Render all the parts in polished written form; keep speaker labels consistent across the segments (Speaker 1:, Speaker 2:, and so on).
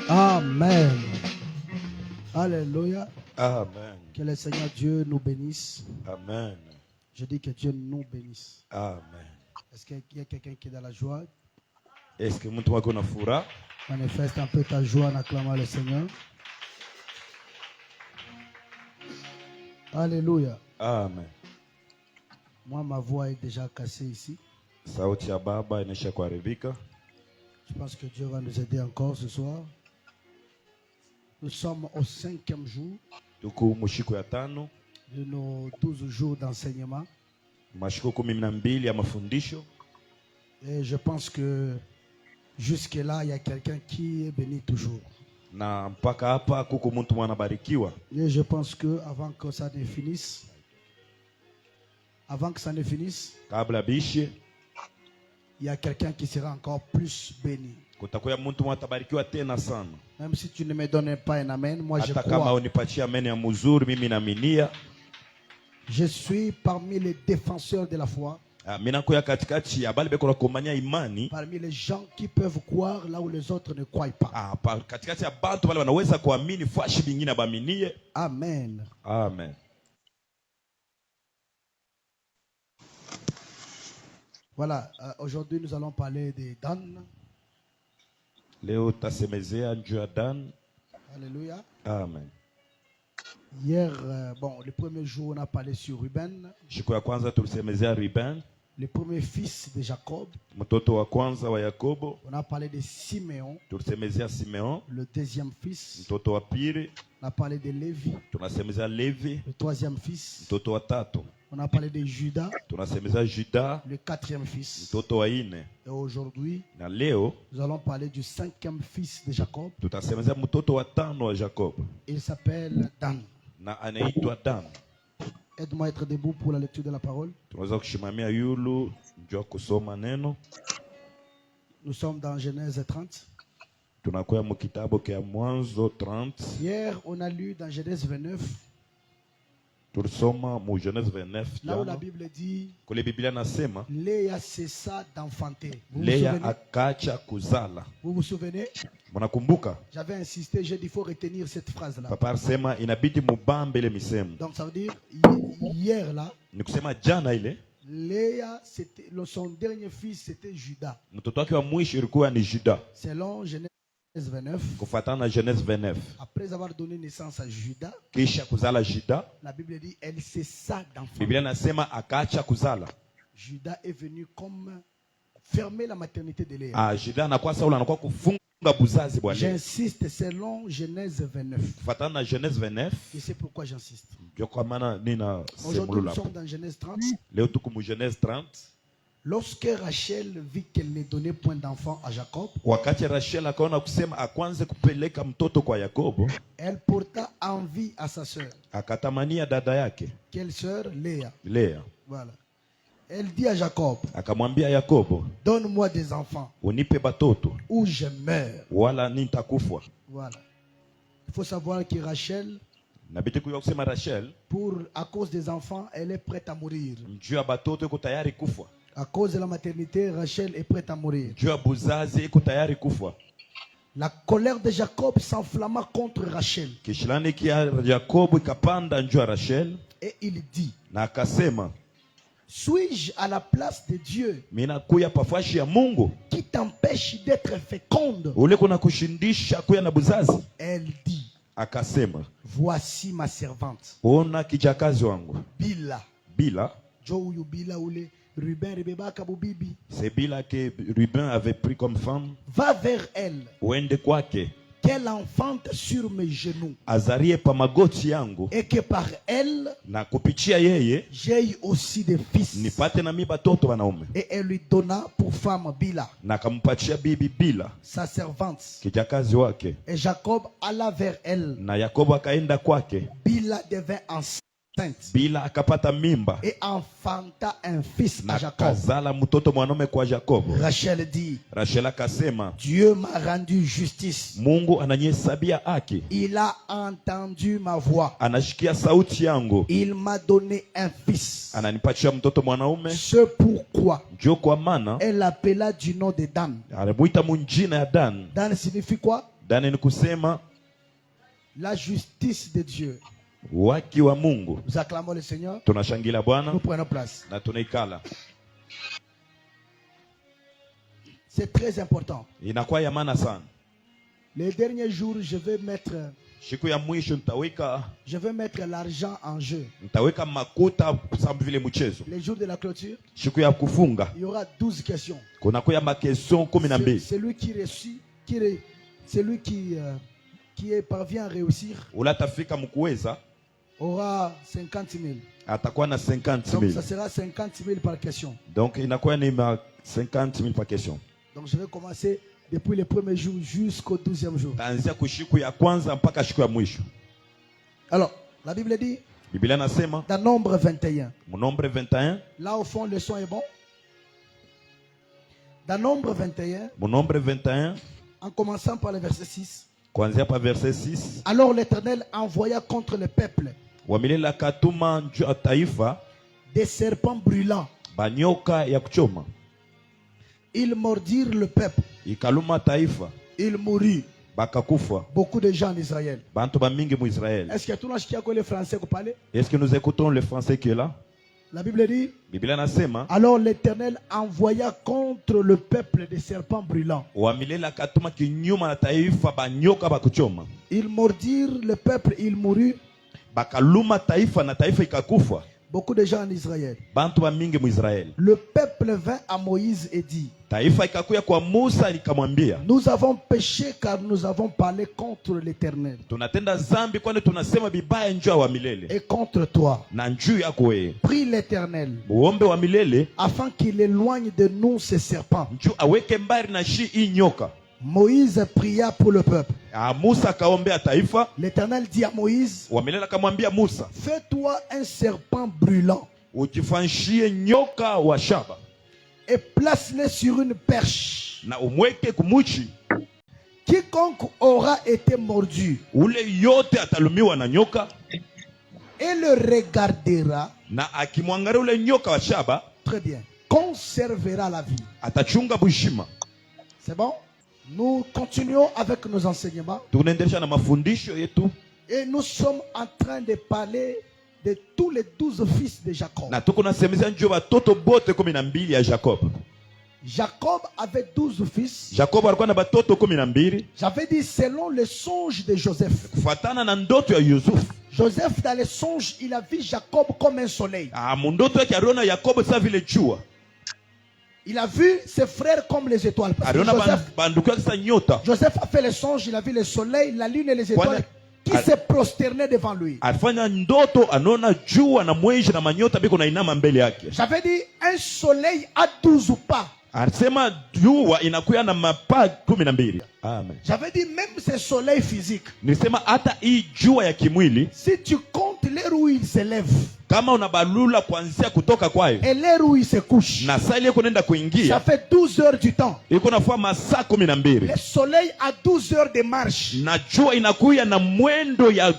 Speaker 1: Amen. Alléluia.
Speaker 2: Amen.
Speaker 1: Que le Seigneur Dieu nous bénisse.
Speaker 2: Amen.
Speaker 1: Je dis que Dieu nous bénisse.
Speaker 2: Amen.
Speaker 1: Est-ce qu'il y a quelqu'un qui est dans la joie?
Speaker 2: Est-ce que mtu wako na furaha?
Speaker 1: Manifeste un peu ta joie en acclamant le Seigneur. Alléluia.
Speaker 2: Amen.
Speaker 1: Moi, ma voix est déjà cassée ici.
Speaker 2: Sauti ya baba inaisha kuharibika.
Speaker 1: Je pense que Dieu va nous aider encore ce soir. Nous sommes au 5e jour
Speaker 2: Tuko mushiko ya tano,
Speaker 1: de nos 12 jours d'enseignement.
Speaker 2: mashiko 12 ya mafundisho.
Speaker 1: Et je pense que jusque-là, il y a quelqu'un qui est béni toujours.
Speaker 2: Na mpaka hapa kuko mtu mwanabarikiwa.
Speaker 1: Et je pense que avant que ça ne finisse,
Speaker 2: Kabla bishe,
Speaker 1: il y a quelqu'un qui sera encore plus béni.
Speaker 2: kutakuya mtu mwatabarikiwa tena sana.
Speaker 1: Même si tu ne me donnes pas un amen, moi je
Speaker 2: Hata kama
Speaker 1: crois.
Speaker 2: unipatia amen ya mzuri, mimi naaminia.
Speaker 1: Je suis parmi les défenseurs de la foi.
Speaker 2: Mimi nakuya katikati ya bali beko na komania imani.
Speaker 1: Parmi les gens qui peuvent croire là où les autres ne croient pas.
Speaker 2: Katikati ya bantu wale wanaweza kuamini fashi bingine baaminie.
Speaker 1: Amen.
Speaker 2: Amen.
Speaker 1: Voilà, aujourd'hui nous allons parler de Dan.
Speaker 2: Leo tasemezea juu ya Dan.
Speaker 1: Alléluia.
Speaker 2: Amen.
Speaker 1: Hier, le premier jour, on a parlé sur Ruben,
Speaker 2: Siku ya kwanza tulisemezea Ruben,
Speaker 1: le premier fils de Jacob.
Speaker 2: mtoto wa kwanza wa Yakobo.
Speaker 1: On a parlé de Simeon,
Speaker 2: Tulisemezea Simeon,
Speaker 1: le deuxième fils.
Speaker 2: mtoto wa pili.
Speaker 1: On a parlé de Lévi,
Speaker 2: Tunasemezea Levi,
Speaker 1: le troisième fils.
Speaker 2: mtoto wa tatu.
Speaker 1: On a parlé de Judas,
Speaker 2: Tunasemezea Juda,
Speaker 1: le quatrième fils.
Speaker 2: mtoto wa ine.
Speaker 1: Et aujourd'hui,
Speaker 2: Na leo
Speaker 1: nous allons parler du cinquième fils de Jacob.
Speaker 2: tutasemezea mtoto wa tano wa Jacob,
Speaker 1: Il s'appelle Dan.
Speaker 2: na anaitwa Dan.
Speaker 1: Aide-moi à être debout pour la lecture de la parole.
Speaker 2: Tunaweza kushimamia yulu njoo kusoma neno.
Speaker 1: Nous sommes dans Genèse 30.
Speaker 2: Tunakuya mu kitabu kia Mwanzo 30.
Speaker 1: Hier, on a lu dans Genèse 29,
Speaker 2: Tulisoma mu Genèse 29
Speaker 1: là où la
Speaker 2: jana.
Speaker 1: Bible dit
Speaker 2: Kule Biblia nasema
Speaker 1: Léa cessa d'enfanter. Vous vous
Speaker 2: Lea
Speaker 1: souvenez?
Speaker 2: akacha kuzala.
Speaker 1: Vous vous souvenez?
Speaker 2: Mnakumbuka?
Speaker 1: J'avais insisté, j'ai dit il faut retenir cette phrase-là.
Speaker 2: Papa alisema inabidi mubambe ile misemo.
Speaker 1: Donc ça veut dire, hier là,
Speaker 2: Ni kusema jana ile
Speaker 1: Léa, son dernier fils, c'était Judas.
Speaker 2: mtoto wake wa mwisho ilikuwa ni Juda.
Speaker 1: Selon Genèse 29,
Speaker 2: Kufuatana na Genèse 29.
Speaker 1: après avoir donné naissance à Judas,
Speaker 2: Kisha kuzala Juda,
Speaker 1: la Bible dit, elle cessa d'enfanter.
Speaker 2: Biblia nasema akaacha kuzala.
Speaker 1: Judas est venu comme fermer la maternité de Léa.
Speaker 2: Juda anakuwa Sauli anakuwa kufunga buzazi bwa Lea.
Speaker 1: J'insiste selon Genèse 29.
Speaker 2: Kufuatana na Genèse 29.
Speaker 1: Et c'est pourquoi j'insiste.
Speaker 2: Ndio kwa maana nina
Speaker 1: Aujourd'hui, nous
Speaker 2: semulula.
Speaker 1: sommes dans Genèse 30.
Speaker 2: Leo tuko mu Genèse 30.
Speaker 1: Lorsque Rachel vit qu'elle ne donnait point d'enfant à Jacob,
Speaker 2: Wakati Rachel akaona kusema akwanze kupeleka mtoto kwa Yakobo,
Speaker 1: elle porta envie à sa sœur.
Speaker 2: akatamania dada yake
Speaker 1: Quelle sœur? Léa.
Speaker 2: Lea.
Speaker 1: Voilà. Elle dit à Jacob,
Speaker 2: Akamwambia Yakobo,
Speaker 1: donne-moi des enfants
Speaker 2: unipe batoto
Speaker 1: ou je meurs.
Speaker 2: wala nitakufa.
Speaker 1: Voilà. Il faut savoir que Rachel,
Speaker 2: Nabidi kujua kusema Rachel
Speaker 1: à cause des enfants, elle est prête à mourir.
Speaker 2: juu ya batoto iko tayari kufa.
Speaker 1: À cause de la maternité, Rachel est prête à mourir.
Speaker 2: Juu ya buzazi iko tayari kufa.
Speaker 1: La colère de Jacob s'enflamma contre Rachel.
Speaker 2: Kishilani kia Yakobo ikapanda juu ya Rachel
Speaker 1: Et il dit,
Speaker 2: na akasema,
Speaker 1: suis-je à la place de Dieu
Speaker 2: mina kuya pafashi ya Mungu
Speaker 1: qui t'empêche d'être féconde?
Speaker 2: ule kuna kushindisha kuya na buzazi?
Speaker 1: Elle dit,
Speaker 2: Akasema,
Speaker 1: voici ma servante.
Speaker 2: ona kijakazi wangu
Speaker 1: Bila.
Speaker 2: Bila.
Speaker 1: Joe Bila ule Ruben Rebeba Kabubibi.
Speaker 2: C'est Bila que Ruben avait pris comme femme.
Speaker 1: Va vers elle.
Speaker 2: Uende kwake
Speaker 1: Qu'elle enfante sur mes genoux.
Speaker 2: azarie pa magoti yangu,
Speaker 1: Et que par elle,
Speaker 2: na kupitia yeye
Speaker 1: j'aie aussi des fils.
Speaker 2: nipate na mi batoto wanaume.
Speaker 1: Et elle lui donna pour femme Bila,
Speaker 2: Na akampatia bibi Bila
Speaker 1: sa servante.
Speaker 2: kijakazi wake,
Speaker 1: Et Jacob alla vers elle.
Speaker 2: na Yakobo akaenda kwake.
Speaker 1: Bila devint enceinte.
Speaker 2: Bila akapata mimba
Speaker 1: Et enfanta un fils à
Speaker 2: na
Speaker 1: Jacob.
Speaker 2: kazala mtoto mwanaume kwa Yakobo.
Speaker 1: Rachel dit,
Speaker 2: Rachel akasema,
Speaker 1: Dieu m'a rendu justice.
Speaker 2: Mungu ananyesabia haki,
Speaker 1: Il a entendu ma voix.
Speaker 2: anashikia sauti yangu,
Speaker 1: Il m'a donné un fils.
Speaker 2: ananipatia mtoto mwanaume.
Speaker 1: Ce pourquoi
Speaker 2: Ndio kwa maana
Speaker 1: elle l'appela du nom de Dan.
Speaker 2: alimuita munjina ya Dan.
Speaker 1: Dan signifie quoi?
Speaker 2: Ndani ni kusema
Speaker 1: la justice de Dieu.
Speaker 2: waki wa Mungu.
Speaker 1: Nous acclamons le Seigneur.
Speaker 2: Tunashangila Bwana
Speaker 1: Nous prenons place.
Speaker 2: na tunaikala.
Speaker 1: C'est très important.
Speaker 2: Inakuwa ya maana sana.
Speaker 1: Les derniers jours, je vais
Speaker 2: Siku ya mwisho
Speaker 1: mettre l'argent en jeu.
Speaker 2: nitaweka makuta sababu vile mchezo.
Speaker 1: Les jours de la clôture,
Speaker 2: Siku ya kufunga
Speaker 1: il y aura 12 questions.
Speaker 2: kuna kuya makestion 12.
Speaker 1: Celui qui réussit, celui qui parvient à réussir
Speaker 2: Ula tafika mkuweza
Speaker 1: aura 50 000.
Speaker 2: atakuwa na 50
Speaker 1: Donc
Speaker 2: 000.
Speaker 1: ça sera 50 000 par question.
Speaker 2: Donc inakuwa ni 50 000 par question.
Speaker 1: Donc je vais commencer depuis le premier jour jusqu'au 12e jour.
Speaker 2: Taanzia kushiku ya kwanza mpaka siku ya mwisho.
Speaker 1: Alors, la Bible dit,
Speaker 2: Biblia nasema
Speaker 1: dans Nombre 21,
Speaker 2: Nombre 21,
Speaker 1: là au fond le son est bon. Dans Nombre 21,
Speaker 2: Nombre 21,
Speaker 1: en commençant par le verset 6,
Speaker 2: kuanzia pa verset 6,
Speaker 1: alors l'Éternel envoya contre le peuple
Speaker 2: wamilela katuma juu ya taifa
Speaker 1: des serpents brûlants.
Speaker 2: banyoka ya kuchoma.
Speaker 1: Ils mordirent le peuple.
Speaker 2: Ikaluma taifa
Speaker 1: Il mourut.
Speaker 2: bakakufa
Speaker 1: Beaucoup de gens en Israël.
Speaker 2: bantu ba mingi mu Israël.
Speaker 1: Est-ce que tout le monde qui a les Français qui parlent?
Speaker 2: Est-ce que nous écoutons le français qui est là?
Speaker 1: La Bible dit,
Speaker 2: Biblia nasema
Speaker 1: alors l'Éternel envoya contre le peuple des serpents brûlants.
Speaker 2: wamilela katuma kinyuma na taifa banyoka bakuchoma.
Speaker 1: Ils mordirent le peuple, il mourut.
Speaker 2: Bakaluma taifa na taifa ikakufa.
Speaker 1: Beaucoup de gens en Israël.
Speaker 2: Bantu ba mingi mu Israël.
Speaker 1: Le peuple vint à Moïse et dit,
Speaker 2: Taifa ikakuya kwa Musa likamwambia,
Speaker 1: nous avons péché car nous avons parlé contre l'Éternel
Speaker 2: tunatenda zambi kwani tunasema bibaya njuu wa milele
Speaker 1: et contre toi.
Speaker 2: na njuu yako wewe.
Speaker 1: Prie l'Éternel
Speaker 2: Muombe wa milele
Speaker 1: afin qu'il éloigne de nous ces serpents.
Speaker 2: njuu aweke mbali na hii nyoka.
Speaker 1: Moïse pria pour le peuple.
Speaker 2: Musa kaombea taifa.
Speaker 1: L'Éternel dit à Moïse,
Speaker 2: Wa milele akamwambia Musa,
Speaker 1: fais-toi un serpent brûlant
Speaker 2: ujifanshie nyoka wa shaba
Speaker 1: et place-le sur une perche.
Speaker 2: na umweke kumuchi.
Speaker 1: Quiconque aura été mordu
Speaker 2: Ule yote atalumiwa na nyoka
Speaker 1: et le regardera,
Speaker 2: na akimwangalia ule nyoka wa shaba
Speaker 1: très bien, conservera la vie.
Speaker 2: atachunga bushima.
Speaker 1: C'est bon? Nous continuons avec nos enseignements
Speaker 2: Tunaendelea na mafundisho yetu
Speaker 1: et nous sommes en train de parler de tous les 12 fils de Jacob.
Speaker 2: na tuko nasemezea njoo watoto bote 12 ya Jacob.
Speaker 1: Jacob avait 12 fils.
Speaker 2: Jacob alikuwa na batoto 12
Speaker 1: J'avais dit selon le songe de Joseph.
Speaker 2: kufatana na ndoto ya Yusuf.
Speaker 1: Joseph dans le songe, il a vu Jacob comme un soleil.
Speaker 2: Mundoto yake aliona Yakobo sa vile jua.
Speaker 1: Il a vu ses frères comme les étoiles. Parce que
Speaker 2: Aliona banduku yake sa nyota.
Speaker 1: Joseph a fait le songe, il a vu le soleil, la lune et les étoiles qui se prosternaient devant lui.
Speaker 2: Alifanya ndoto anaona jua na mwezi na manyota biko na inama mbele yake.
Speaker 1: J'avais dit un soleil à 12 pas.
Speaker 2: Alisema jua inakuya na mapa 12. Amen.
Speaker 1: J'avais dit même ce soleil physique.
Speaker 2: Nilisema hata hii jua ya kimwili
Speaker 1: Si tu comptes l'heure où il se lève
Speaker 2: kama unabalula kuanzia kutoka kwayo
Speaker 1: et l'heure où il se couche,
Speaker 2: na saa ile kunaenda
Speaker 1: ça
Speaker 2: kuingia
Speaker 1: fait 12 heures du temps.
Speaker 2: iko nafua masaa 12.
Speaker 1: Le soleil a 12 heures de marche.
Speaker 2: Na jua inakuya na mwendo ya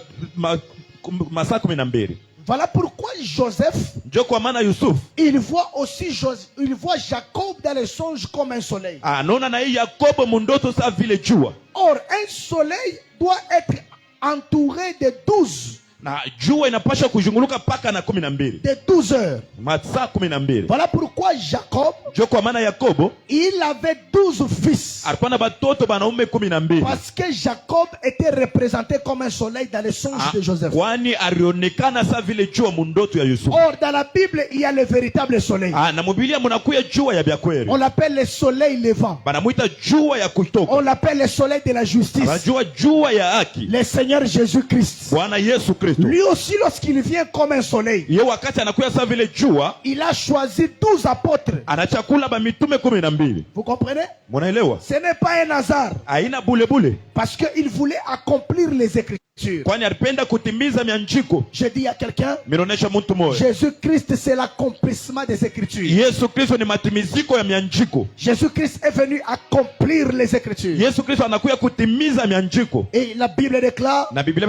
Speaker 2: masaa 12.
Speaker 1: Voilà pourquoi Joseph,
Speaker 2: Ndio kwa maana Yusuf
Speaker 1: il voit Jacob dans les songes comme un soleil.
Speaker 2: anaona na hii Yakobo mundoto sa vile jua.
Speaker 1: Or, un soleil doit être entouré de 12.
Speaker 2: Na jua inapasha kuzunguluka paka na 12.
Speaker 1: De 12 heures.
Speaker 2: Masaa 12.
Speaker 1: Voilà pourquoi Jacob,
Speaker 2: Ndio kwa maana Yakobo
Speaker 1: il avait 12 fils.
Speaker 2: alikuwa na batoto banaume 12.
Speaker 1: Parce que Jacob était représenté comme un soleil dans les songes de Joseph.
Speaker 2: Kwani alionekana sa vile jua mundoto ya Yusuf.
Speaker 1: Or, dans la Bible, il y a le véritable soleil.
Speaker 2: Na Biblia munakuya jua ya byakweli.
Speaker 1: On l'appelle le soleil levant.
Speaker 2: Banamuita jua ya kutoka.
Speaker 1: On l'appelle le soleil de la justice.
Speaker 2: Banajua jua ya haki.
Speaker 1: Le Seigneur Jésus-Christ.
Speaker 2: Bwana Yesu Kristo.
Speaker 1: Lui aussi, lorsqu'il vient comme un soleil,
Speaker 2: Ye wakati anakuya sa vile jua,
Speaker 1: il a choisi 12 apôtres.
Speaker 2: anachakula ba mitume 12.
Speaker 1: Vous comprenez?
Speaker 2: Munaelewa?
Speaker 1: Ce n'est pas un hasard.
Speaker 2: Haina bule.
Speaker 1: Parce qu'il voulait accomplir les Écritures.
Speaker 2: Kwani alipenda kutimiza mianjiko.
Speaker 1: Je dis à quelqu'un,
Speaker 2: Minaonesha mtu moja.
Speaker 1: Jésus-Christ, c'est l'accomplissement des Écritures.
Speaker 2: Yesu Kristo ni matimiziko ya mianjiko.
Speaker 1: Jésus-Christ est venu accomplir les Écritures.
Speaker 2: Yesu Kristo anakuya kutimiza mianjiko.
Speaker 1: Et la Bible déclare,
Speaker 2: Na Biblia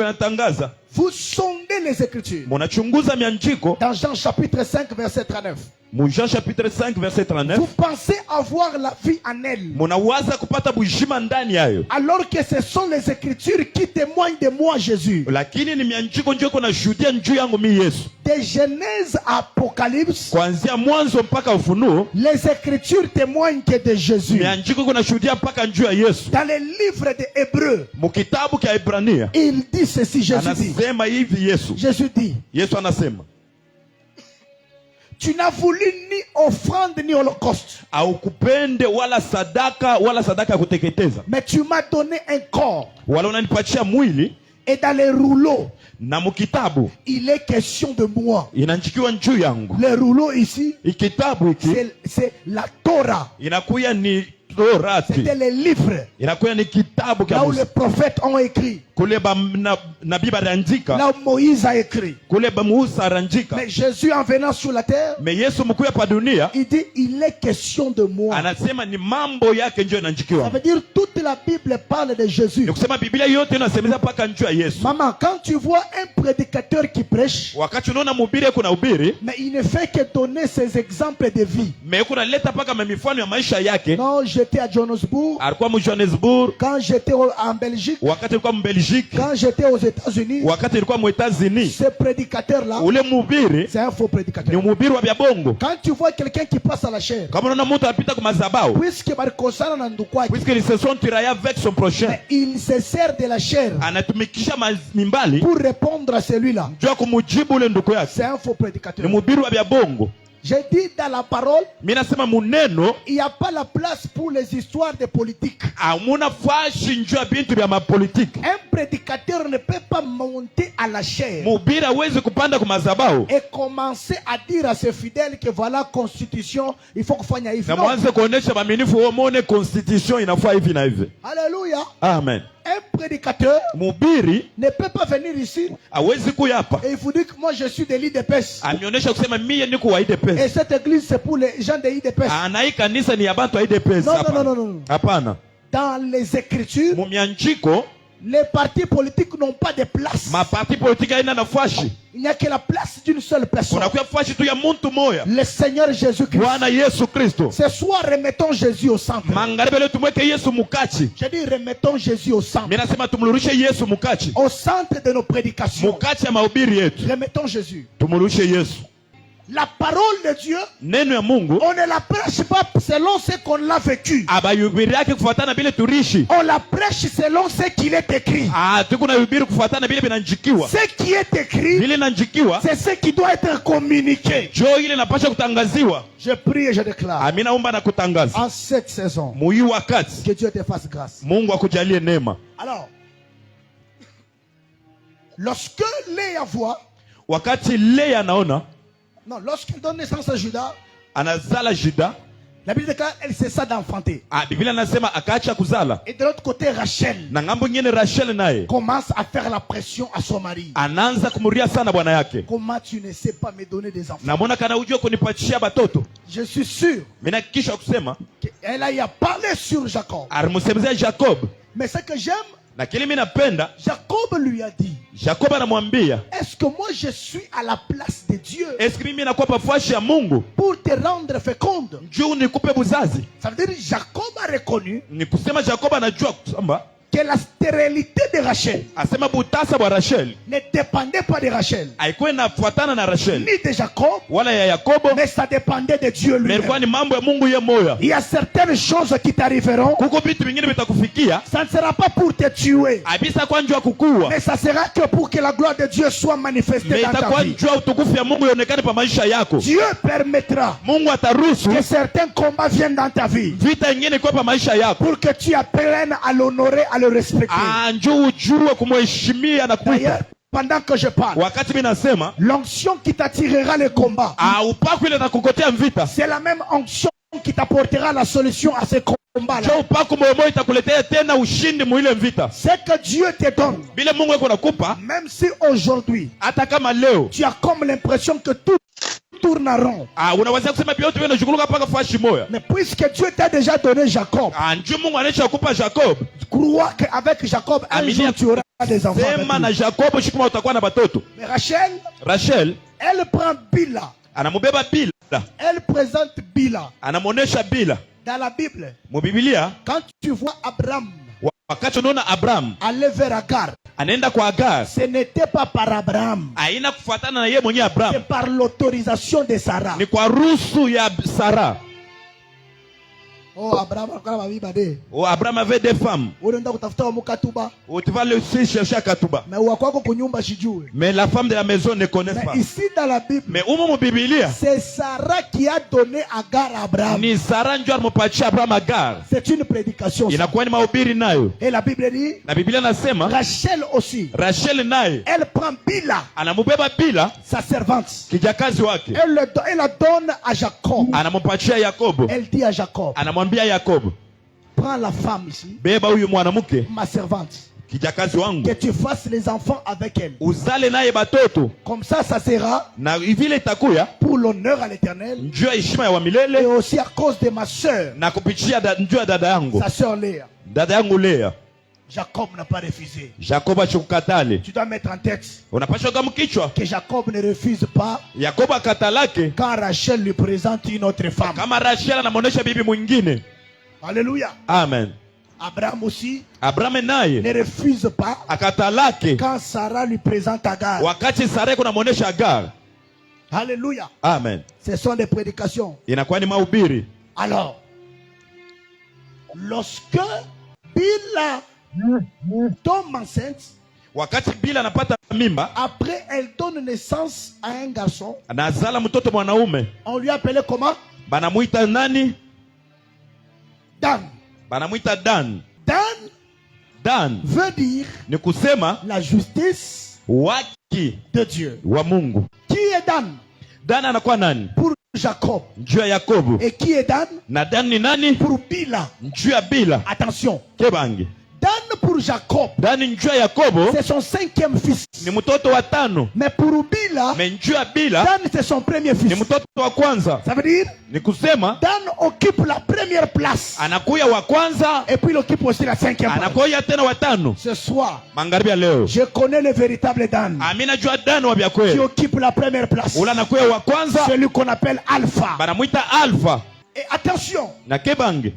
Speaker 1: vous sondez les Écritures.
Speaker 2: Munachunguza mianjiko.
Speaker 1: Dans Jean chapitre 5, verset 39.
Speaker 2: Jean chapitre 5 verset 39.
Speaker 1: Vous pensez avoir la vie en elle,
Speaker 2: Munawaza kupata bujima ndani yayo,
Speaker 1: alors que ce sont les Écritures qui témoignent de moi, Jésus.
Speaker 2: lakini ni mianjiko ndio kuna shuhudia njuu yangu mimi Yesu.
Speaker 1: De Genèse à Apocalypse,
Speaker 2: Kuanzia mwanzo mpaka Ufunuo,
Speaker 1: les Écritures témoignent que de Jésus.
Speaker 2: mianjiko kuna shuhudia mpaka njuu ya Yesu.
Speaker 1: Dans les livres de Hébreux,
Speaker 2: Mukitabu kia Ibrania
Speaker 1: il dit ceci, Jésus dit.
Speaker 2: anasema hivi Yesu.
Speaker 1: Jésus dit,
Speaker 2: Yesu anasema,
Speaker 1: tu n'as voulu ni offrande ni holocauste,
Speaker 2: haukupende wala sadaka ya kuteketeza,
Speaker 1: mais tu m'as donné un corps.
Speaker 2: wala unanipatia mwili.
Speaker 1: Et dans les rouleaux,
Speaker 2: Na mukitabu
Speaker 1: il est question de moi.
Speaker 2: inanjikiwa njuu yangu.
Speaker 1: Les rouleaux ici,
Speaker 2: Ikitabu iki
Speaker 1: c'est la Torah.
Speaker 2: inakuya ni Torati,
Speaker 1: C'était les livres
Speaker 2: inakuya ni kitabu kia
Speaker 1: là où les
Speaker 2: Musa.
Speaker 1: prophètes ont écrit,
Speaker 2: Kule ba nabii barandika,
Speaker 1: là où Moïse a écrit.
Speaker 2: kule ba Musa arandika.
Speaker 1: Mais Jésus, en venant sur la terre,
Speaker 2: Me Yesu mkuya pa dunia
Speaker 1: il dit, il est question de moi.
Speaker 2: anasema ni mambo yake njoo
Speaker 1: Ça
Speaker 2: inanjikiwa.
Speaker 1: veut dire toute la Bible parle de Jésus.
Speaker 2: Ni kusema Biblia yote inasemeza paka njoo ya Yesu.
Speaker 1: Maman, quand tu vois un prédicateur qui prêche,
Speaker 2: Wakati unaona mhubiri kuna hubiri,
Speaker 1: mais il ne fait que donner ses exemples de vie.
Speaker 2: me kuna leta paka mifano ya maisha yake.
Speaker 1: Non, j'étais à Johannesburg,
Speaker 2: Alikuwa mu Johannesburg,
Speaker 1: quand j'étais en Belgique,
Speaker 2: wakati alikuwa mu Belgique,
Speaker 1: quand j'étais aux États-Unis.
Speaker 2: wakati alikuwa mu États-Unis.
Speaker 1: Ce prédicateur-là,
Speaker 2: Ule mhubiri
Speaker 1: c'est un faux
Speaker 2: ni
Speaker 1: prédicateur.
Speaker 2: mhubiri wa bongo.
Speaker 1: Quand tu vois quelqu'un qui passe à la chair,
Speaker 2: Kama unaona mtu anapita kwa madhabahu,
Speaker 1: puisque barikosana na ndukwake,
Speaker 2: puisque ils se sont tirés avec son prochain,
Speaker 1: mais il se sert de la chair
Speaker 2: anatumikisha mimbali
Speaker 1: pour répondre à celui-là.
Speaker 2: njoo kumujibu ule ndugu yake.
Speaker 1: C'est un faux
Speaker 2: Ni
Speaker 1: prédicateur.
Speaker 2: mhubiri wa bongo.
Speaker 1: J'ai dit dans la parole,
Speaker 2: Mimi nasema muneno
Speaker 1: il n'y a pas la place pour les histoires de politique.
Speaker 2: hamuna fashi njoo ya bintu vya mapolitiki.
Speaker 1: Un prédicateur ne peut pas monter à la chair
Speaker 2: Mhubiri hawezi kupanda kwa madhabahu
Speaker 1: et commencer à dire à ses fidèles que voilà constitution, il faut kufanya hivi.
Speaker 2: na
Speaker 1: Non.
Speaker 2: mwanze kuonesha waaminifu wao muone constitution inafaa hivi na hivi.
Speaker 1: Alléluia.
Speaker 2: Amen.
Speaker 1: Un prédicateur
Speaker 2: Mhubiri
Speaker 1: ne peut pas venir ici
Speaker 2: hawezi kuya hapa
Speaker 1: et il vous dit que moi je suis de l'IDPS.
Speaker 2: amionyesha kusema mie niko wa IDPS.
Speaker 1: Et cette église c'est pour les gens de l'IDPS.
Speaker 2: Anai kanisa ni ya bantu wa IDPS.
Speaker 1: Non,
Speaker 2: Hapana.
Speaker 1: non, non, non.
Speaker 2: Hapana.
Speaker 1: Dans les Écritures,
Speaker 2: Mumianjiko
Speaker 1: les partis politiques n'ont pas de place.
Speaker 2: maparti politiki haina nafasi.
Speaker 1: Il n'y a que la place d'une seule personne.
Speaker 2: Kunakuya fashi tu ya muntu moya,
Speaker 1: Le Seigneur Jésus-Christ.
Speaker 2: Bwana Yesu Kristo.
Speaker 1: Ce soir, remettons Jésus au centre.
Speaker 2: Magharibi leo tumweke Yesu mukati.
Speaker 1: Je dis remettons Jésus au centre.
Speaker 2: Mimi nasema tumrudishe Yesu mukati.
Speaker 1: Au centre de nos prédications.
Speaker 2: Mukati ya mahubiri yetu.
Speaker 1: Remettons Jésus.
Speaker 2: Tumrudishe Yesu.
Speaker 1: La parole de Dieu,
Speaker 2: Neno ya Mungu
Speaker 1: on ne la prêche pas selon ce qu'on l'a vécu.
Speaker 2: abayubiri yake kufuatana vile turishi.
Speaker 1: On la prêche selon ce qu'il est écrit.
Speaker 2: Tukuna hubiri kufuatana vile binanjikiwa.
Speaker 1: Ce qui est écrit,
Speaker 2: Vile nanjikiwa
Speaker 1: c'est ce qui doit être communiqué.
Speaker 2: jo ile napasha kutangaziwa.
Speaker 1: Je prie et je déclare.
Speaker 2: Amina omba na kutangaza.
Speaker 1: En cette saison,
Speaker 2: Muyi wakati
Speaker 1: que Dieu te fasse grâce.
Speaker 2: Mungu akujalie neema.
Speaker 1: Alors, lorsque Léa voit,
Speaker 2: Wakati Lea anaona
Speaker 1: non, lorsqu'il donne naissance à Judas,
Speaker 2: anazala Juda,
Speaker 1: la Bible déclare elle cessa d'enfanter.
Speaker 2: Biblia nasema akaacha kuzala.
Speaker 1: Et de l'autre côté, Rachel
Speaker 2: Na ngambo nyingine Rachel naye
Speaker 1: commence à faire la pression à son mari.
Speaker 2: anaanza kumuria sana bwana yake.
Speaker 1: Comment tu ne sais pas me donner des enfants?
Speaker 2: Namona kana ujue kunipachia batoto.
Speaker 1: Je suis sûr
Speaker 2: Mimi nakisha kusema
Speaker 1: qu'elle a parlé sur Jacob.
Speaker 2: alimsemezea Jacob.
Speaker 1: Mais ce que j'aime,
Speaker 2: Na kile mimi napenda
Speaker 1: Jacob lui a dit,
Speaker 2: Jacob anamwambia,
Speaker 1: est-ce que moi je suis à la place de Dieu
Speaker 2: eski mimi nakuwa pafashi ya Mungu
Speaker 1: pour te rendre féconde?
Speaker 2: juu nikupe buzazi?
Speaker 1: Ça veut dire Jacob a reconnu
Speaker 2: Ni kusema Jacob anajua kusamba
Speaker 1: que la stérilité de Rachel
Speaker 2: asema butasa bwa Rachel
Speaker 1: ne dépendait pas de Rachel,
Speaker 2: haikuwa inafuatana na Rachel
Speaker 1: ni de Jacob,
Speaker 2: wala ya Yakobo,
Speaker 1: mais ça dépendait de Dieu
Speaker 2: mais ilikuwa
Speaker 1: lui-même.
Speaker 2: ni mambo ya Mungu ye moya.
Speaker 1: Il y a certaines choses qui t'arriveront,
Speaker 2: Kuko vitu vingine vitakufikia
Speaker 1: ça ne sera pas pour te tuer,
Speaker 2: abisa kwa njua kukua,
Speaker 1: mais ça sera que pour que la gloire de Dieu soit manifestée
Speaker 2: mais
Speaker 1: dans ta
Speaker 2: itakuwa
Speaker 1: vie.
Speaker 2: njua utukufu ya Mungu ionekane pa maisha yako.
Speaker 1: Dieu permettra
Speaker 2: Mungu ataruhusu
Speaker 1: que certains combats viennent dans ta vie
Speaker 2: vita ingine kwa pa maisha yako,
Speaker 1: pour que tu apprennes à l'honorer, à le respecter.
Speaker 2: njoo ujue kumheshimia na kuita.
Speaker 1: D'ailleurs, pendant que je parle,
Speaker 2: Wakati mimi nasema
Speaker 1: l'onction qui t'attirera le combat,
Speaker 2: upako ile nakukotea vita,
Speaker 1: c'est la même onction qui t'apportera la solution à ces combats-là.
Speaker 2: njoo upako moyo itakuletea tena ushindi muile vita.
Speaker 1: Ce que Dieu te donne,
Speaker 2: Bile Mungu yako nakupa,
Speaker 1: même si aujourd'hui,
Speaker 2: hata kama leo
Speaker 1: tu as comme l'impression que tout tourne en rond.
Speaker 2: unaweza kusema vyote wewe unashukuru paka fashi moya.
Speaker 1: Mais puisque Dieu t'a déjà donné Jacob,
Speaker 2: Njoo Mungu anaisha kukupa Jacob.
Speaker 1: crois qu'avec Jacob, un
Speaker 2: Aminia.
Speaker 1: jour tu auras des enfants. avec
Speaker 2: Sema
Speaker 1: lui.
Speaker 2: na Jacob shikuma utakuwa na batoto.
Speaker 1: Mais Rachel,
Speaker 2: Rachel
Speaker 1: elle prend Bila.
Speaker 2: anamubeba Bila
Speaker 1: Elle présente Bila.
Speaker 2: Anamuonesha Bila.
Speaker 1: Dans la Bible,
Speaker 2: Mu Biblia,
Speaker 1: quand tu vois Abraham
Speaker 2: wakati unaona Abraham
Speaker 1: aller vers Agar,
Speaker 2: anaenda kwa Agar,
Speaker 1: ce n'était pas par Abraham,
Speaker 2: haina kufuatana na yeye mwenyewe Abraham,
Speaker 1: c'est par l'autorisation de Sarah.
Speaker 2: ni kwa ruhusu ya Sara.
Speaker 1: Oh, Abraham alikuwa na bibi bade.
Speaker 2: Oh, Abraham avait des femmes.
Speaker 1: Unaenda kutafuta wa mukatuba.
Speaker 2: Oh, tu vas le chercher à Katuba.
Speaker 1: Mais wa kwako kunyumba sijue.
Speaker 2: Mais la femme de la maison ne connaît pas.
Speaker 1: Mais ici dans la Bible,
Speaker 2: Mais umo mu Biblia,
Speaker 1: c'est Sarah qui a donné Agar à Abraham.
Speaker 2: ni Sara ndio alimpatia Abraham Agar.
Speaker 1: C'est une prédication.
Speaker 2: Inakuwa ni mahubiri nayo.
Speaker 1: Et la Bible dit,
Speaker 2: Na Biblia nasema
Speaker 1: Rachel aussi,
Speaker 2: Rachel naye
Speaker 1: elle prend Bila,
Speaker 2: anamubeba Bila,
Speaker 1: sa servante.
Speaker 2: kijakazi wake,
Speaker 1: Elle la donne à Jacob.
Speaker 2: anampatia Yakobo.
Speaker 1: Elle dit à Jacob,
Speaker 2: Anamwambia Yakobo,
Speaker 1: prends la femme ici,
Speaker 2: beba huyu mwanamke
Speaker 1: ma servante,
Speaker 2: kijakazi wangu,
Speaker 1: que tu fasses les enfants avec elle.
Speaker 2: uzale naye batoto,
Speaker 1: Comme ça sera
Speaker 2: na vile itakuya
Speaker 1: pour l'honneur à l'Éternel
Speaker 2: njoo ya heshima ya
Speaker 1: et
Speaker 2: wamilele,
Speaker 1: aussi à cause de ma soeur,
Speaker 2: na kupitia njoo ya dada yangu,
Speaker 1: sa soeur Léa.
Speaker 2: dada yangu Lea.
Speaker 1: Jacob n'a pas refusé.
Speaker 2: Yakobo achukatale.
Speaker 1: Tu dois mettre en tête
Speaker 2: Unapaswa kama kichwa
Speaker 1: que Jacob ne refuse pas
Speaker 2: Yakobo akatalake
Speaker 1: quand Rachel lui présente une autre femme.
Speaker 2: kama Rachel anamuonesha bibi mwingine.
Speaker 1: Alléluia.
Speaker 2: Amen.
Speaker 1: Abraham aussi
Speaker 2: Abraham naye
Speaker 1: ne refuse pas
Speaker 2: akatalake
Speaker 1: quand Sarah lui présente Agar.
Speaker 2: wakati Sara kunamuonesha Agar.
Speaker 1: Alléluia.
Speaker 2: Amen.
Speaker 1: Ce sont des prédications.
Speaker 2: Inakuwa ni mahubiri.
Speaker 1: Alors, lorsque Bila tombe enceinte,
Speaker 2: Wakati Bila anapata mimba,
Speaker 1: après elle donne naissance à un garçon,
Speaker 2: anazala mtoto mwanaume,
Speaker 1: on lui appelait comment?
Speaker 2: banamuita nani?
Speaker 1: Dan.
Speaker 2: Banamuita Dan.
Speaker 1: Dan
Speaker 2: Dan
Speaker 1: veut dire
Speaker 2: ni kusema
Speaker 1: la justice
Speaker 2: waki
Speaker 1: de Dieu.
Speaker 2: wa Mungu.
Speaker 1: Qui est Dan?
Speaker 2: Dan anakuwa nani?
Speaker 1: Pour Jacob.
Speaker 2: Njuu ya Yakobo.
Speaker 1: Et qui est Dan?
Speaker 2: Na Dan ni nani?
Speaker 1: Pour Bila.
Speaker 2: Njuu ya Bila.
Speaker 1: Attention.
Speaker 2: Kebange.
Speaker 1: Dan pour Jacob,
Speaker 2: Dan njuu ya Yakobo
Speaker 1: c'est son 5e fils.
Speaker 2: ni mtoto wa tano.
Speaker 1: Mais pour Bila,
Speaker 2: Me njuu ya Bila
Speaker 1: Dan c'est son premier
Speaker 2: ni
Speaker 1: fils.
Speaker 2: mtoto wa kwanza.
Speaker 1: Ça veut dire,
Speaker 2: Ni kusema
Speaker 1: Dan occupe la première place.
Speaker 2: anakuya wa kwanza,
Speaker 1: Et puis il occupe aussi la 5e place.
Speaker 2: anakuya tena wa tano.
Speaker 1: Ce soir,
Speaker 2: Magharibi ya leo
Speaker 1: je connais le véritable Dan.
Speaker 2: amina jua Dan wa
Speaker 1: Qui
Speaker 2: byakweli.
Speaker 1: occupe la première place.
Speaker 2: Ula anakuya wa kwanza,
Speaker 1: Celui qu'on appelle Alpha.
Speaker 2: banamuita Alpha.
Speaker 1: Et attention,
Speaker 2: Na kebange